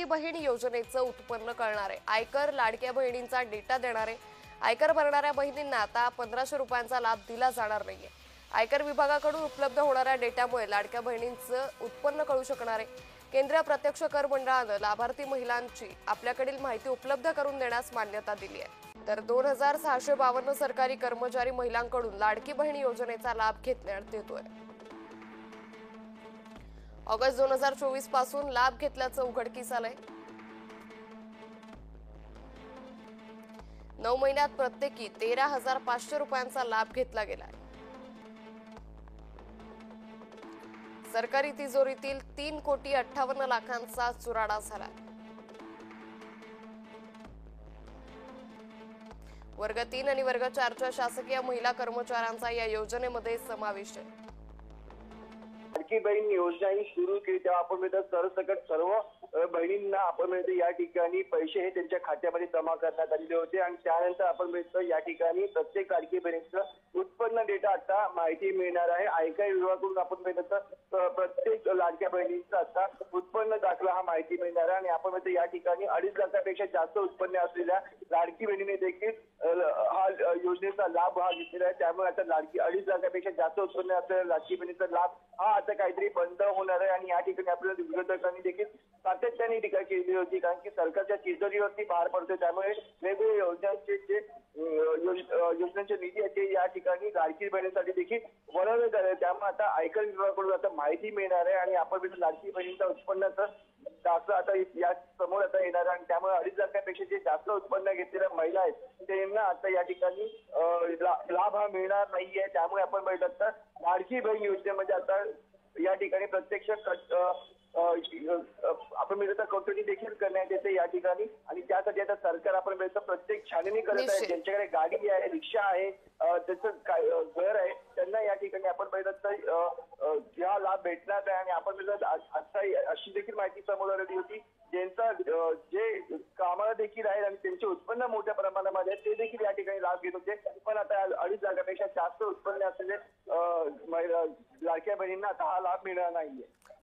लाडकी बहीण योजनेचं उत्पन्न कळणारे आयकर लाडक्या बहिणींचा डेटा देणारे आयकर भरणाऱ्या बहिणींना आता 1500 रुपयांचा लाभ दिला जाणार नाहीये। आयकर विभागाकडून उपलब्ध होणाऱ्या डेटामुळे लाडक्या बहिणींचं उत्पन्न कळू शकणार आहे। केंद्रीय प्रत्यक्ष कर मंडळानं लाभार्थी महिलांची आपल्याकडील माहिती उपलब्ध करून देण्यास मान्यता दिली आहे। तर 2652 सरकारी कर्मचारी महिलांकडून लाडकी बहीण योजनेचा लाभ घेण्यात येतोय। ऑगस्ट 2024 पासून लाभ घेतल्याचं उघडकीस आलंय। 9 महिन्यात प्रत्येकी 13,500 रुपयांचा लाभ घेतला गेलाय। सरकारी तिजोरीतील 3,58,00,000चा चुराडा झाला। वर्ग 3 आणि वर्ग 4च्या शासकीय महिला कर्मचाऱ्यांचा या योजनेमध्ये समावेश आहे। लाडकी बहीण योजना ही सुरू केली तेव्हा आपण सरसकट सर्व बहिणींना आपण या ठिकाणी पैसे हे त्यांच्या खात्यामध्ये जमा करण्यात आलेले होते आणि त्यानंतर आपण या ठिकाणी प्रत्येक लाडकी बहिणीचं उत्पन्न डेटा आता माहिती मिळणार आहे। आयकर विभागाकडून आपण प्रत्येक लाडक्या बहिणींचा आता उत्पन्न दाखला हा माहिती मिळणार आहे आणि आपण या ठिकाणी 2.5 लाखापेक्षा जास्त उत्पन्न असलेल्या लाडकी बहिणीने देखील हा योजनेचा लाभ हा घेतलेला आहे। त्यामुळे आता 2.5 लाखापेक्षा जास्त उत्पन्न असलेल्या लाडकी बहिणीचा लाभ हा आता काहीतरी बंद होणार आहे आणि या ठिकाणी आपल्याला विरोधकांनी देखील सातत्याने टीका केली होती, कारण की सरकारच्या तिजोरीवरती भार पडतो। त्यामुळे वेगवेगळ्या योजनांचे जे योजनांचे निधी आहे ते या ठिकाणी लाडकी बहिणीसाठी देखील वळवण्यात आले। त्यामुळे आता आयकर विभागाकडून आता माहिती मिळणार आहे आणि आपण लाडकी बहिणींचा उत्पन्नाचं दाखला आता या समोर आता येणार आहे आणि त्यामुळे 2.5 लाखापेक्षा जे जास्त उत्पन्न घेतलेल्या महिला आहेत त्यांना आता या ठिकाणी लाभ हा मिळणार नाहीये। त्यामुळे आपण बघितलं तर लाडकी बहीण योजनेमध्ये आता या ठिकाणी प्रत्यक्ष आपण कटौती देखील करण्यात येते या ठिकाणी आणि त्यासाठी आता सरकार आपण प्रत्येक छाननी करत आहे। ज्यांच्याकडे गाडी आहे, रिक्षा आहे, त्याचं घर आहे त्यांना या ठिकाणी आपण बघितलं तर हा लाभ भेटणार आहे आणि आपण आता अशी देखील माहिती समोर आलेली होती ज्यांचा जे कामाला देखील आहे आणि त्यांचे उत्पन्न मोठ्या प्रमाणामध्ये ते देखील या ठिकाणी लाभ घेत होते, पण आता 2.5 लाखापेक्षा जास्त उत्पन्न असलेले लाडक्या बहिणींना आता हा लाभ मिळणार नाहीये।